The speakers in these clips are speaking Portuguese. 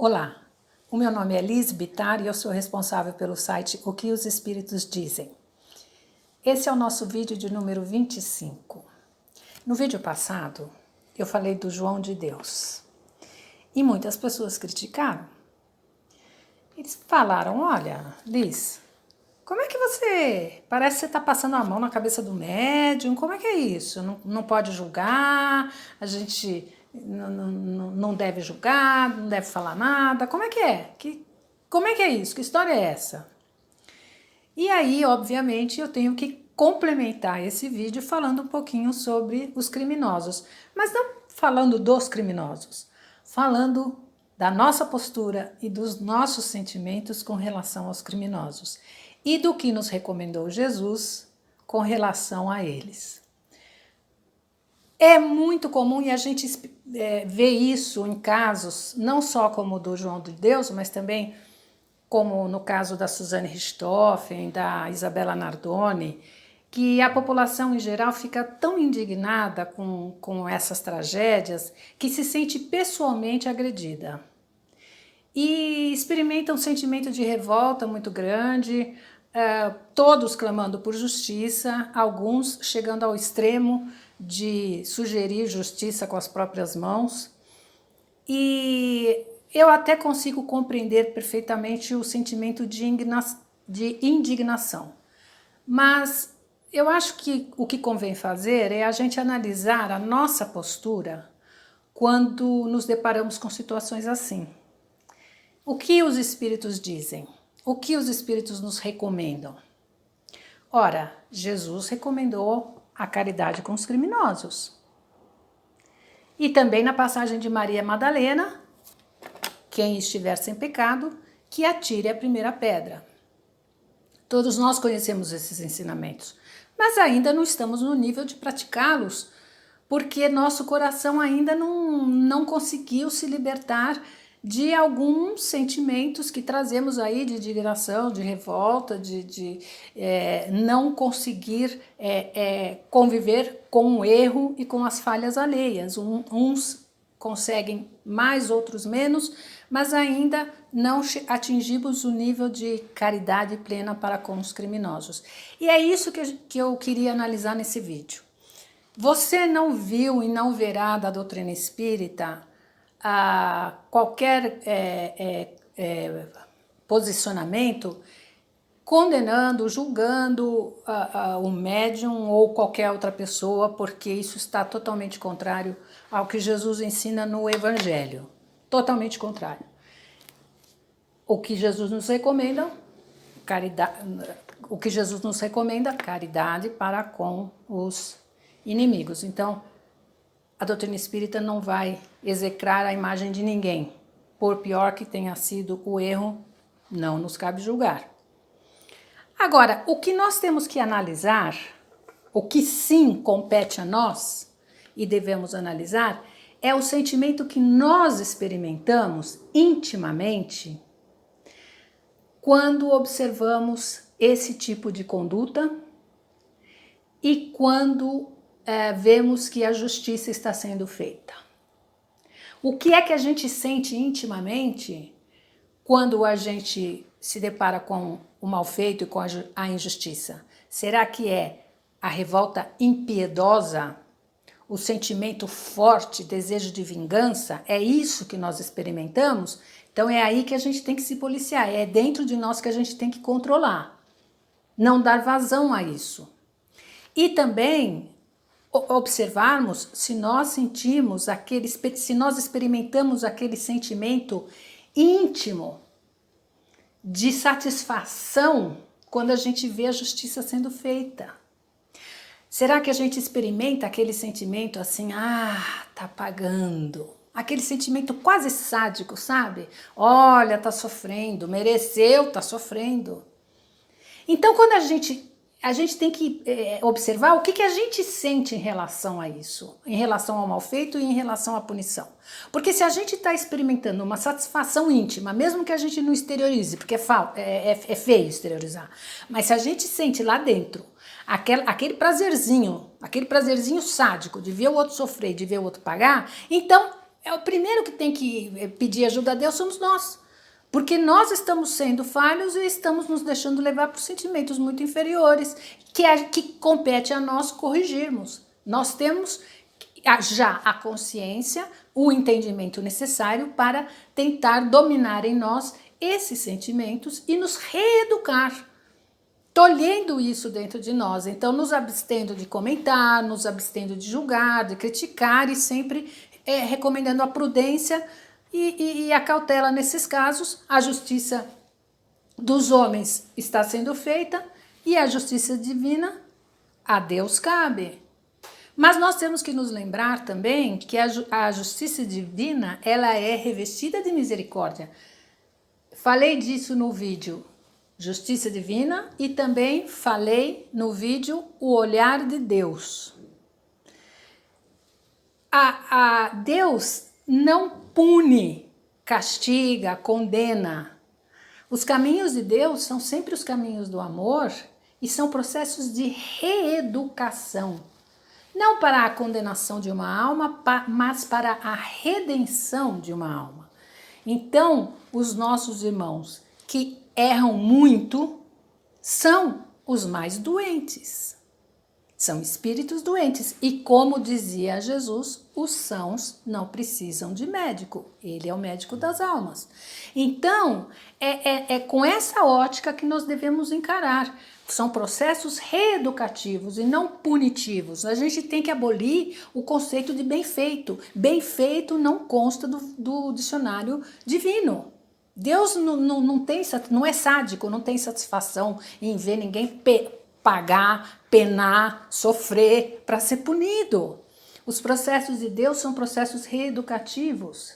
Olá, o meu nome é Liz Bittar e eu sou responsável pelo site O que os Espíritos Dizem. Esse é o nosso vídeo de número 25. No vídeo passado, eu falei do João de Deus e muitas pessoas criticaram. Eles falaram, olha, Liz, como é que parece que você está passando a mão na cabeça do médium, como é que é isso? Não pode julgar, a gente não deve julgar, não deve falar nada, como é que é? Como é que é isso? Que história é essa? E aí, obviamente, eu tenho que complementar esse vídeo falando um pouquinho sobre os criminosos, mas não falando dos criminosos, falando da nossa postura e dos nossos sentimentos com relação aos criminosos e do que nos recomendou Jesus com relação a eles. É muito comum e a gente vê isso em casos, não só como o do João de Deus, mas também como no caso da Suzane Richthofen, da Isabella Nardoni, que a população em geral fica tão indignada com essas tragédias que se sente pessoalmente agredida. E experimenta um sentimento de revolta muito grande, todos clamando por justiça, alguns chegando ao extremo de sugerir justiça com as próprias mãos. E eu até consigo compreender perfeitamente o sentimento de indignação. Mas eu acho que o que convém fazer é a gente analisar a nossa postura quando nos deparamos com situações assim. O que os espíritos dizem? O que os espíritos nos recomendam? Ora, Jesus recomendou a caridade com os criminosos. E também na passagem de Maria Madalena, quem estiver sem pecado, que atire a primeira pedra. Todos nós conhecemos esses ensinamentos, mas ainda não estamos no nível de praticá-los, porque nosso coração ainda não conseguiu se libertar de alguns sentimentos que trazemos aí de indignação, de revolta, de não conseguir conviver com o erro e com as falhas alheias. Uns conseguem mais, outros menos, mas ainda não atingimos o nível de caridade plena para com os criminosos. E é isso que eu queria analisar nesse vídeo. Você não viu e não verá da doutrina espírita qualquer posicionamento condenando, julgando o médium ou qualquer outra pessoa, porque isso está totalmente contrário ao que Jesus ensina no Evangelho. Totalmente contrário. O que Jesus nos recomenda, caridade para com os inimigos. Então, a doutrina espírita não vai execrar a imagem de ninguém. Por pior que tenha sido o erro, não nos cabe julgar. Agora, o que nós temos que analisar, o que sim compete a nós e devemos analisar, é o sentimento que nós experimentamos intimamente quando observamos esse tipo de conduta e quando vemos que a justiça está sendo feita. O que é que a gente sente intimamente quando a gente se depara com o mal feito e com a injustiça? Será que é a revolta impiedosa, o sentimento forte, desejo de vingança? É isso que nós experimentamos? Então é aí que a gente tem que se policiar, é dentro de nós que a gente tem que controlar, não dar vazão a isso. E também observarmos se nós sentimos se nós experimentamos aquele sentimento íntimo de satisfação quando a gente vê a justiça sendo feita. Será que a gente experimenta aquele sentimento assim, tá pagando? Aquele sentimento quase sádico, sabe? Olha, tá sofrendo, mereceu, tá sofrendo. Então, quando a gente tem que observar o que a gente sente em relação a isso, em relação ao mal feito e em relação à punição. Porque se a gente está experimentando uma satisfação íntima, mesmo que a gente não exteriorize, porque é feio exteriorizar, mas se a gente sente lá dentro aquele prazerzinho sádico de ver o outro sofrer, de ver o outro pagar, então o primeiro que tem que pedir ajuda a Deus somos nós. Porque nós estamos sendo falhos e estamos nos deixando levar por sentimentos muito inferiores, que compete a nós corrigirmos. Nós temos já a consciência, o entendimento necessário para tentar dominar em nós esses sentimentos e nos reeducar, tolhendo isso dentro de nós. Então, nos abstendo de comentar, nos abstendo de julgar, de criticar e sempre recomendando a prudência e a cautela nesses casos. A justiça dos homens está sendo feita e a justiça divina a Deus cabe. Mas nós temos que nos lembrar também que a justiça divina, ela é revestida de misericórdia. Falei disso no vídeo Justiça Divina e também falei no vídeo O Olhar de Deus. Deus não pune, castiga, condena. Os caminhos de Deus são sempre os caminhos do amor e são processos de reeducação. Não para a condenação de uma alma, mas para a redenção de uma alma. Então, os nossos irmãos que erram muito são os mais doentes. São espíritos doentes. E como dizia Jesus, os sãos não precisam de médico. Ele é o médico das almas. Então, é com essa ótica que nós devemos encarar. São processos reeducativos e não punitivos. A gente tem que abolir o conceito de bem feito. Bem feito não consta do dicionário divino. Deus não é sádico, não tem satisfação em ver ninguém pagar, penar, sofrer para ser punido. Os processos de Deus são processos reeducativos.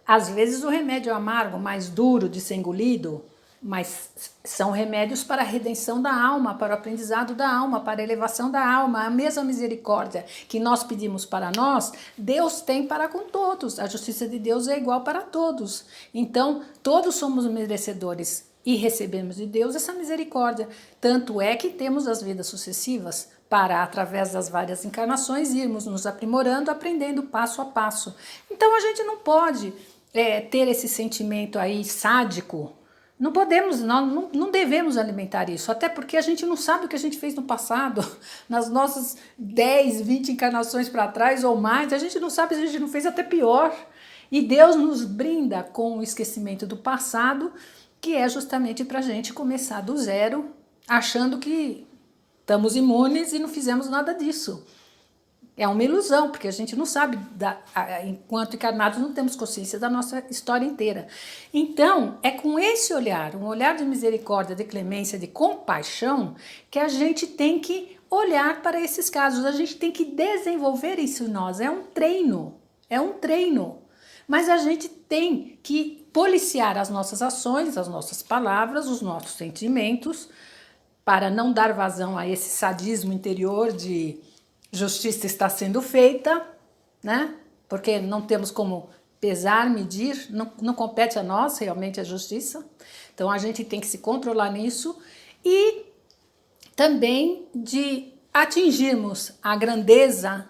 Às vezes o remédio é amargo, mais duro de ser engolido, mas são remédios para a redenção da alma, para o aprendizado da alma, para a elevação da alma. A mesma misericórdia que nós pedimos para nós, Deus tem para com todos. A justiça de Deus é igual para todos. Então, todos somos merecedores e recebemos de Deus essa misericórdia. Tanto é que temos as vidas sucessivas para, através das várias encarnações, irmos nos aprimorando, aprendendo passo a passo. Então, a gente não pode ter esse sentimento aí sádico. Não podemos, não devemos alimentar isso, até porque a gente não sabe o que a gente fez no passado, nas nossas 10, 20 encarnações para trás ou mais, a gente não sabe se a gente não fez até pior. E Deus nos brinda com o esquecimento do passado, que é justamente para a gente começar do zero, achando que estamos imunes e não fizemos nada disso. É uma ilusão, porque a gente não sabe, enquanto encarnados, não temos consciência da nossa história inteira. Então, é com esse olhar, um olhar de misericórdia, de clemência, de compaixão, que a gente tem que olhar para esses casos, a gente tem que desenvolver isso em nós. É um treino. Mas a gente tem que policiar as nossas ações, as nossas palavras, os nossos sentimentos, para não dar vazão a esse sadismo interior de justiça está sendo feita, né? Porque não temos como pesar, medir, não compete a nós realmente a justiça. Então a gente tem que se controlar nisso e também de atingirmos a grandeza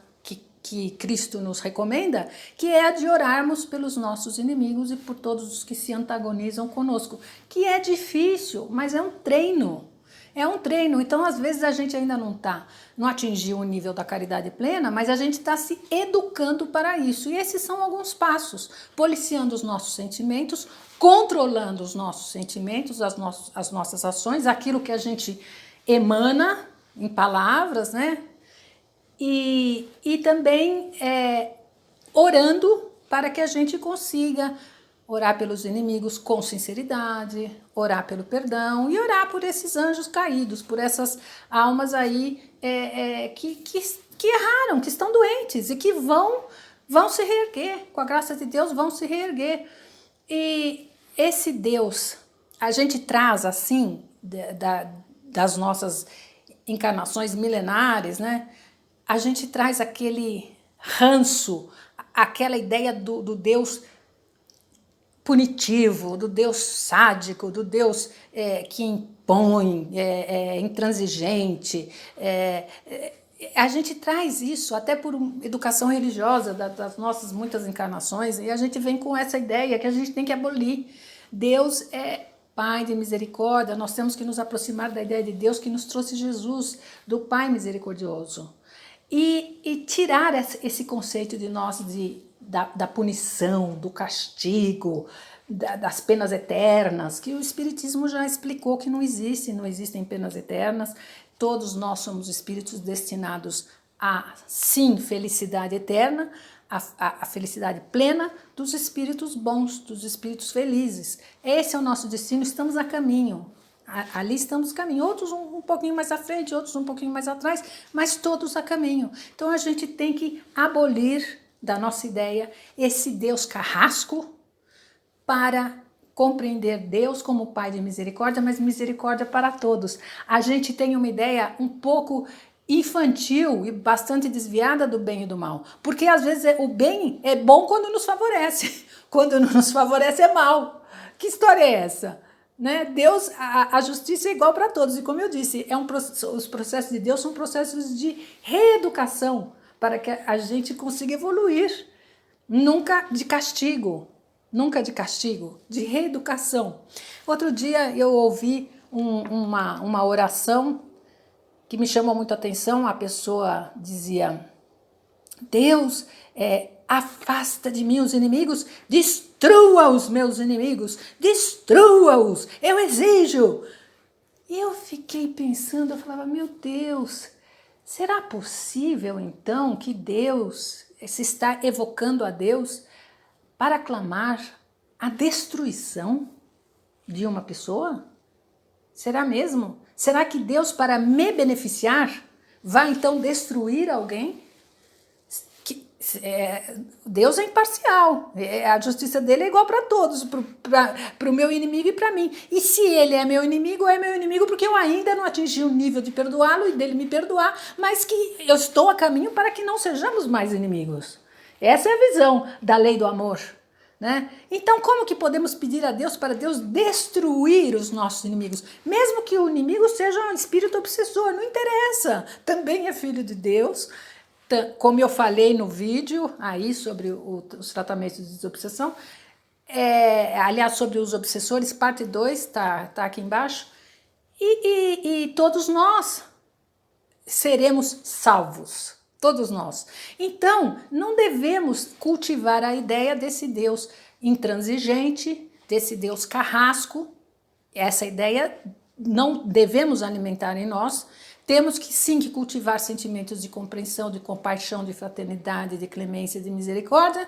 que Cristo nos recomenda, que é a de orarmos pelos nossos inimigos e por todos os que se antagonizam conosco, que é difícil, mas é um treino. É um treino, então às vezes a gente ainda não atingiu o nível da caridade plena, mas a gente está se educando para isso. E esses são alguns passos, policiando os nossos sentimentos, controlando os nossos sentimentos, as nossas ações, aquilo que a gente emana em palavras, né? E também orando para que a gente consiga orar pelos inimigos com sinceridade, orar pelo perdão e orar por esses anjos caídos, por essas almas aí que erraram, que estão doentes e que vão se reerguer, com a graça de Deus vão se reerguer. E esse Deus, a gente traz assim, das nossas encarnações milenares, né? A gente traz aquele ranço, aquela ideia do Deus punitivo, do Deus sádico, do Deus que impõe, intransigente. a gente traz isso até por educação religiosa das nossas muitas encarnações, e a gente vem com essa ideia que a gente tem que abolir. Deus é Pai de misericórdia, nós temos que nos aproximar da ideia de Deus que nos trouxe Jesus, do Pai misericordioso. E tirar esse conceito de nós da punição, do castigo, das penas eternas, que o Espiritismo já explicou que não existem penas eternas. Todos nós somos espíritos destinados a, sim, felicidade eterna, a felicidade plena dos espíritos bons, dos espíritos felizes. Esse é o nosso destino, estamos a caminho. Ali estamos a caminho, outros um pouquinho mais à frente, outros um pouquinho mais atrás, mas todos a caminho. Então a gente tem que abolir da nossa ideia esse Deus carrasco para compreender Deus como Pai de misericórdia, mas misericórdia para todos. A gente tem uma ideia um pouco infantil e bastante desviada do bem e do mal, porque às vezes o bem é bom quando nos favorece, quando não nos favorece é mal. Que história é essa? Né? Deus, a justiça é igual para todos, e como eu disse, os processos de Deus são processos de reeducação, para que a gente consiga evoluir, nunca de castigo, de reeducação. Outro dia eu ouvi uma oração que me chamou muito a atenção. A pessoa dizia: Deus, afasta de mim os inimigos, destrua os meus inimigos, destrua-os, eu exijo. E eu fiquei pensando, eu falava, meu Deus, será possível então que Deus se está evocando a Deus para clamar a destruição de uma pessoa? Será mesmo? Será que Deus, para me beneficiar, vai então destruir alguém? Deus é imparcial, a justiça dele é igual para todos, para o meu inimigo e para mim. E se ele é meu inimigo porque eu ainda não atingi o nível de perdoá-lo e dele me perdoar, mas que eu estou a caminho para que não sejamos mais inimigos. Essa é a visão da lei do amor. Né? Então, como que podemos pedir a Deus para Deus destruir os nossos inimigos? Mesmo que o inimigo seja um espírito obsessor, não interessa, também é filho de Deus. Como eu falei no vídeo aí sobre os tratamentos de desobsessão, aliás, sobre os obsessores, parte 2, tá aqui embaixo, e todos nós seremos salvos. Todos nós. Então, não devemos cultivar a ideia desse Deus intransigente, desse Deus carrasco. Essa ideia não devemos alimentar em nós. Temos que sim que cultivar sentimentos de compreensão, de compaixão, de fraternidade, de clemência, de misericórdia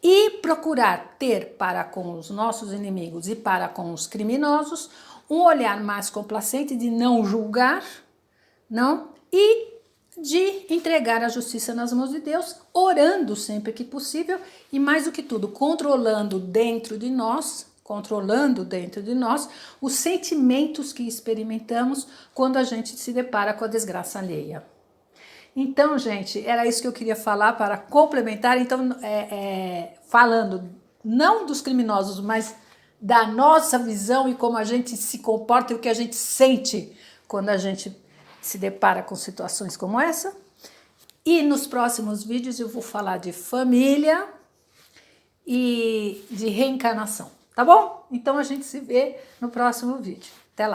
e procurar ter para com os nossos inimigos e para com os criminosos um olhar mais complacente de não julgar, não, e de entregar a justiça nas mãos de Deus, orando sempre que possível e, mais do que tudo, controlando dentro de nós os sentimentos que experimentamos quando a gente se depara com a desgraça alheia. Então, gente, era isso que eu queria falar para complementar. Então, falando não dos criminosos, mas da nossa visão e como a gente se comporta e o que a gente sente quando a gente se depara com situações como essa. E nos próximos vídeos eu vou falar de família e de reencarnação, tá bom? Então a gente se vê no próximo vídeo.